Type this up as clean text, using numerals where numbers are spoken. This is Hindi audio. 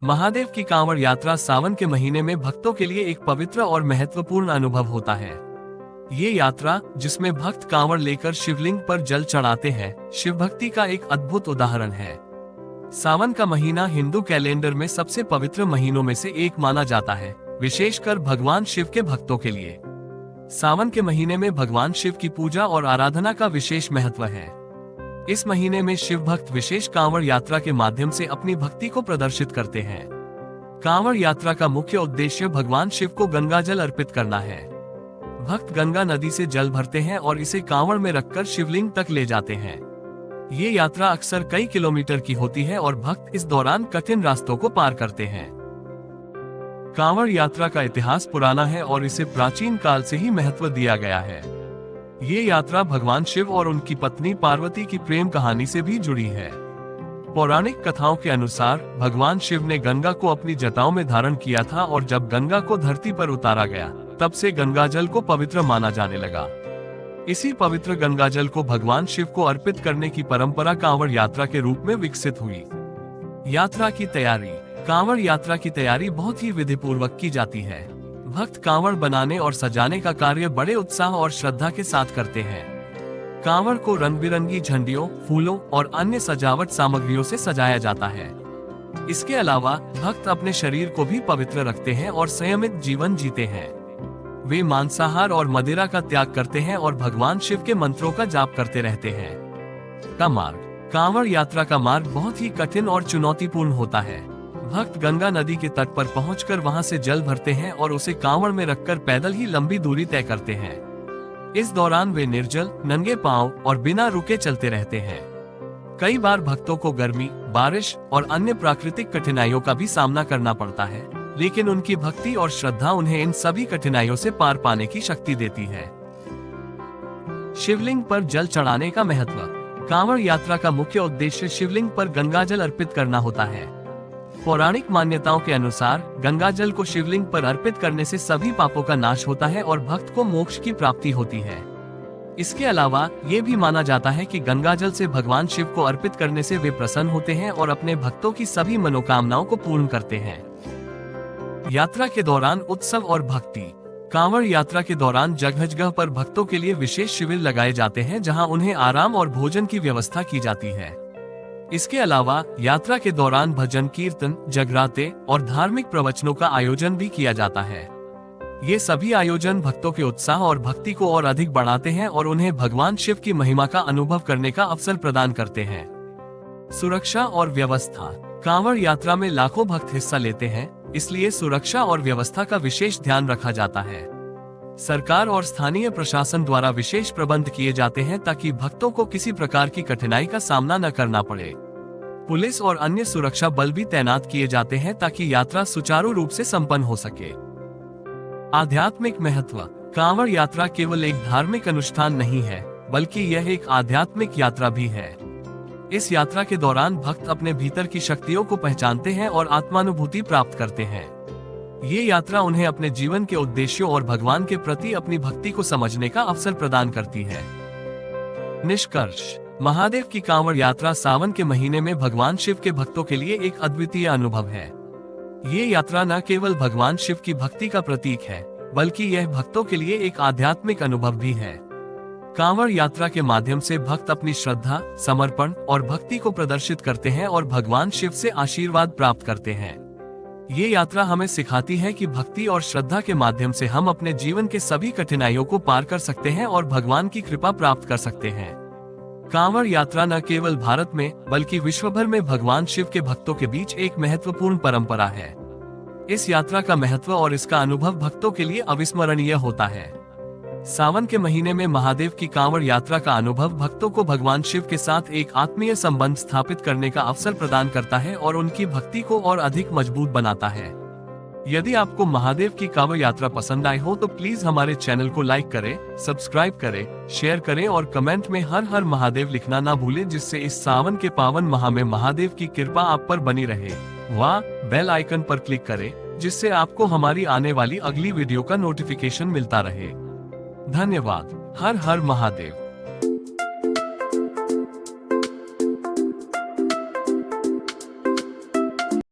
महादेव की कांवड़ यात्रा सावन के महीने में भक्तों के लिए एक पवित्र और महत्वपूर्ण अनुभव होता है। ये यात्रा, जिसमें भक्त कांवड़ लेकर शिवलिंग पर जल चढ़ाते हैं, शिव भक्ति का एक अद्भुत उदाहरण है। सावन का महीना हिंदू कैलेंडर में सबसे पवित्र महीनों में से एक माना जाता है, विशेषकर भगवान शिव के भक्तों के लिए। सावन के महीने में भगवान शिव की पूजा और आराधना का विशेष महत्व है। इस महीने में शिव भक्त विशेष कांवड़ यात्रा के माध्यम से अपनी भक्ति को प्रदर्शित करते हैं। कांवड़ यात्रा का मुख्य उद्देश्य भगवान शिव को गंगाजल अर्पित करना है। भक्त गंगा नदी से जल भरते हैं और इसे कांवड़ में रखकर शिवलिंग तक ले जाते हैं। ये यात्रा अक्सर कई किलोमीटर की होती है और भक्त इस दौरान कठिन रास्तों को पार करते हैं। कांवड़ यात्रा का इतिहास पुराना है और इसे प्राचीन काल से ही महत्व दिया गया है। ये यात्रा भगवान शिव और उनकी पत्नी पार्वती की प्रेम कहानी से भी जुड़ी है। पौराणिक कथाओं के अनुसार भगवान शिव ने गंगा को अपनी जटाओं में धारण किया था और जब गंगा को धरती पर उतारा गया, तब से गंगाजल को पवित्र माना जाने लगा। इसी पवित्र गंगाजल को भगवान शिव को अर्पित करने की परंपरा कांवड़ यात्रा के रूप में विकसित हुई। यात्रा की तैयारी। कांवड़ यात्रा की तैयारी बहुत ही विधिपूर्वक की जाती है। भक्त कांवड़ बनाने और सजाने का कार्य बड़े उत्साह और श्रद्धा के साथ करते हैं। कांवड़ को रंग बिरंगी झंडियों, फूलों और अन्य सजावट सामग्रियों से सजाया जाता है। इसके अलावा भक्त अपने शरीर को भी पवित्र रखते हैं और संयमित जीवन जीते हैं। वे मांसाहार और मदिरा का त्याग करते हैं और भगवान शिव के मंत्रों का जाप करते रहते हैं। का मार्ग। कांवड़ यात्रा का मार्ग बहुत ही कठिन और चुनौतीपूर्ण होता है। भक्त गंगा नदी के तट पर पहुंचकर वहां से जल भरते हैं और उसे कांवड़ में रखकर पैदल ही लंबी दूरी तय करते हैं। इस दौरान वे निर्जल, नंगे पांव और बिना रुके चलते रहते हैं। कई बार भक्तों को गर्मी, बारिश और अन्य प्राकृतिक कठिनाइयों का भी सामना करना पड़ता है, लेकिन उनकी भक्ति और श्रद्धा उन्हें इन सभी कठिनाइयों से पार पाने की शक्ति देती है। शिवलिंग पर जल चढ़ाने का महत्व। कांवड़ यात्रा का मुख्य उद्देश्य शिवलिंग पर गंगाजल अर्पित करना होता है। पौराणिक मान्यताओं के अनुसार गंगाजल को शिवलिंग पर अर्पित करने से सभी पापों का नाश होता है और भक्त को मोक्ष की प्राप्ति होती है। इसके अलावा ये भी माना जाता है कि गंगाजल से भगवान शिव को अर्पित करने से वे प्रसन्न होते हैं और अपने भक्तों की सभी मनोकामनाओं को पूर्ण करते हैं। यात्रा के दौरान उत्सव और भक्ति। कांवड़ यात्रा के दौरान जगह जगह पर भक्तों के लिए विशेष शिविर लगाए जाते हैं, जहां उन्हें आराम और भोजन की व्यवस्था की जाती है। इसके अलावा यात्रा के दौरान भजन कीर्तन, जगराते और धार्मिक प्रवचनों का आयोजन भी किया जाता है। ये सभी आयोजन भक्तों के उत्साह और भक्ति को और अधिक बढ़ाते हैं और उन्हें भगवान शिव की महिमा का अनुभव करने का अवसर प्रदान करते हैं। सुरक्षा और व्यवस्था। कांवड़ यात्रा में लाखों भक्त हिस्सा लेते हैं, इसलिए सुरक्षा और व्यवस्था का विशेष ध्यान रखा जाता है। सरकार और स्थानीय प्रशासन द्वारा विशेष प्रबंध किए जाते हैं ताकि भक्तों को किसी प्रकार की कठिनाई का सामना न करना पड़े। पुलिस और अन्य सुरक्षा बल भी तैनात किए जाते हैं ताकि यात्रा सुचारू रूप से संपन्न हो सके। आध्यात्मिक महत्व। कांवड़ यात्रा केवल एक धार्मिक अनुष्ठान नहीं है, बल्कि यह एक आध्यात्मिक यात्रा भी है। इस यात्रा के दौरान भक्त अपने भीतर की शक्तियों को पहचानते हैं और आत्मानुभूति प्राप्त करते हैं। ये यात्रा उन्हें अपने जीवन के उद्देश्यों और भगवान के प्रति अपनी भक्ति को समझने का अवसर प्रदान करती है। निष्कर्ष। महादेव की कांवड़ यात्रा सावन के महीने में भगवान शिव के भक्तों के लिए एक अद्वितीय अनुभव है। ये यात्रा न केवल भगवान शिव की भक्ति का प्रतीक है, बल्कि यह भक्तों के लिए एक आध्यात्मिक अनुभव भी है। कांवड़ यात्रा के माध्यम से भक्त अपनी श्रद्धा, समर्पण और भक्ति को प्रदर्शित करते हैं और भगवान शिव से आशीर्वाद प्राप्त करते हैं। ये यात्रा हमें सिखाती है कि भक्ति और श्रद्धा के माध्यम से हम अपने जीवन के सभी कठिनाइयों को पार कर सकते हैं और भगवान की कृपा प्राप्त कर सकते हैं। कांवड़ यात्रा न केवल भारत में, बल्कि विश्व भर में भगवान शिव के भक्तों के बीच एक महत्वपूर्ण परंपरा है। इस यात्रा का महत्व और इसका अनुभव भक्तों के लिए अविस्मरणीय होता है। सावन के महीने में महादेव की कांवड़ यात्रा का अनुभव भक्तों को भगवान शिव के साथ एक आत्मीय संबंध स्थापित करने का अवसर प्रदान करता है और उनकी भक्ति को और अधिक मजबूत बनाता है। यदि आपको महादेव की कांवड़ यात्रा पसंद आए हो तो प्लीज हमारे चैनल को लाइक करें, सब्सक्राइब करें, शेयर करें और कमेंट में हर हर महादेव लिखना ना भूलें, जिससे इस सावन के पावन माह में महादेव की कृपा आप पर बनी रहे। बेल आइकन पर क्लिक करें, जिससे आपको हमारी आने वाली अगली वीडियो का नोटिफिकेशन मिलता रहे। धन्यवाद। हर हर महादेव।